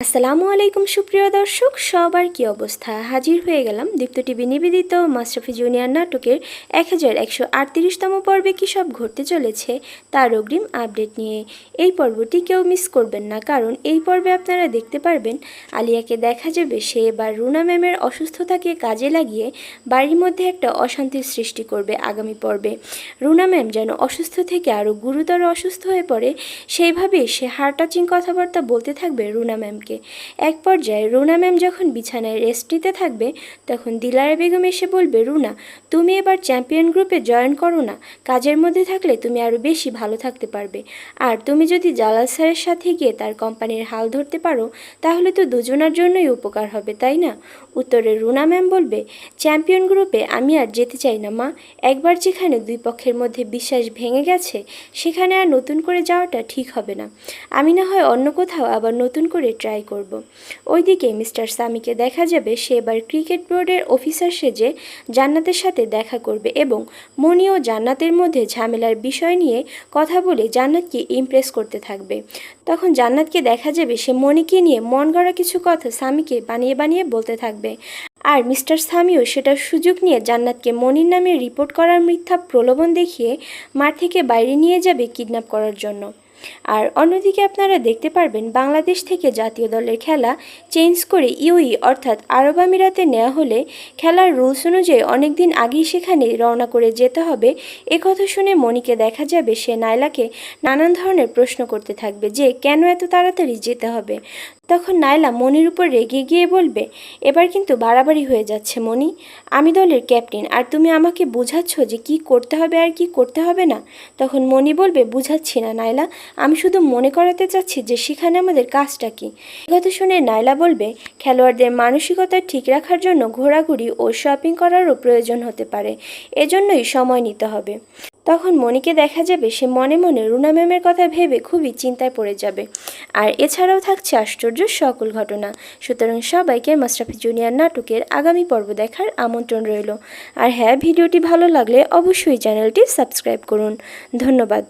আসসালামু আলাইকুম সুপ্রিয় দর্শক, সবার কি অবস্থা? হাজির হয়ে গেলাম দীপ্ত টিভি নিবেদিত মাশরাফি জুনিয়র নাটকের 1138তম পর্বে কী সব ঘটতে চলেছে তার অগ্রিম আপডেট নিয়ে। এই পর্বটি কেউ মিস করবেন না, কারণ এই পর্বে আপনারা দেখতে পারবেন আলিয়াকে দেখা যাবে সে এবার রুনা ম্যামের অসুস্থতাকে কাজে লাগিয়ে বাড়ির মধ্যে একটা অশান্তির সৃষ্টি করবে আগামী পর্বে। রুনা ম্যাম যেন অসুস্থ থেকে আরও গুরুতর অসুস্থ হয়ে পড়ে, সেইভাবেই সে হার্ট টাচিং কথাবার্তা বলতে থাকবে রুনা ম্যামকে। এক পর্যায়ে রুনা ম্যাম যখন বিছানায় রেস্ট নিতে থাকবে, তখন দিলারা বেগম এসে বলবে, রুনা তুমি এবার চ্যাম্পিয়ন গ্রুপে জয়েন করো না, কাজের মধ্যে থাকলে তুমি আরও বেশি ভালো থাকতে পারবে। আর তুমি যদি জালাল স্যারের সাথে গিয়ে তার কোম্পানির হাল ধরতে পারো, তাহলে তো দুজনার জন্যই উপকার হবে, তাই না? উত্তরে রুনা ম্যাম বলবে, চ্যাম্পিয়ন গ্রুপে আমি আর যেতে চাই না মা। একবার যেখানে দুই পক্ষের মধ্যে বিশ্বাস ভেঙে গেছে, সেখানে আর নতুন করে যাওয়াটা ঠিক হবে না। আমি না হয় অন্য কোথাও আবার নতুন করে ট্রাই করব। ওইদিকে মিস্টার সামিকে দেখা যাবে সে এবার ক্রিকেট বোর্ডের অফিসার সেজে জান্নাতের সাথে দেখা করবে এবং মনি ও জান্নাতের মধ্যে ঝামেলার বিষয় নিয়ে কথা বলে জান্নাতকে ইমপ্রেস করতে থাকবে। তখন জান্নাতকে দেখা যাবে সে মনিকে নিয়ে মন গড়া কিছু কথা সামিকে বানিয়ে বানিয়ে বলতে থাকবে। আর মিস্টার সামিও সেটার সুযোগ নিয়ে জান্নাতকে মনির নামে রিপোর্ট করার মিথ্যা প্রলোভন দেখিয়ে মাঠ থেকে বাইরে নিয়ে যাবে কিডন্যাপ করার জন্য। আর অন্যদিকে আপনারা দেখতে পারবেন বাংলাদেশ থেকে জাতীয় দলের খেলা চেঞ্জ করে ইউই অর্থাৎ আরব আমিরাতে নেওয়া হলে খেলার রুলস অনুযায়ী অনেক দিন আগেই সেখানে রওনা করে যেতে হবে। একথা শুনে মনিকে দেখা যাবে সে নাইলাকে নানান ধরনের প্রশ্ন করতে থাকবে যে কেন এত তাড়াতাড়ি যেতে হবে। তখন নাইলা মনির উপর রেগে গিয়ে বলবে, এবার কিন্তু বাড়াবাড়ি হয়ে যাচ্ছে মনি, আমি দলের ক্যাপ্টেন আর তুমি আমাকে বোঝাচ্ছ যে কি করতে হবে আর কি করতে হবে না। তখন মনি বলবে, বুঝাচ্ছি না নাইলা, আমি শুধু মনে করাতে চাচ্ছি যে সেখানে আমাদের কাজটা কি। কথা শুনে নাইলা বলবে, খেলোয়াড়দের মানসিকতা ঠিক রাখার জন্য ঘোরাঘুরি ও শপিং করারও প্রয়োজন হতে পারে, এজন্যই সময় নিতে হবে। তখন মনিকে দেখা যাবে সে মনে মনে রুনা ম্যামের কথা ভেবে খুবই চিন্তায় পড়ে যাবে। আর এছাড়াও থাকছে আশ্চর্য সকল ঘটনা। সুতরাং সবাইকে মাশরাফি জুনিয়র নাটকের আগামী পর্ব দেখার আমন্ত্রণ রইল। আর হ্যাঁ, ভিডিওটি ভালো লাগলে অবশ্যই চ্যানেলটি সাবস্ক্রাইব করুন। ধন্যবাদ।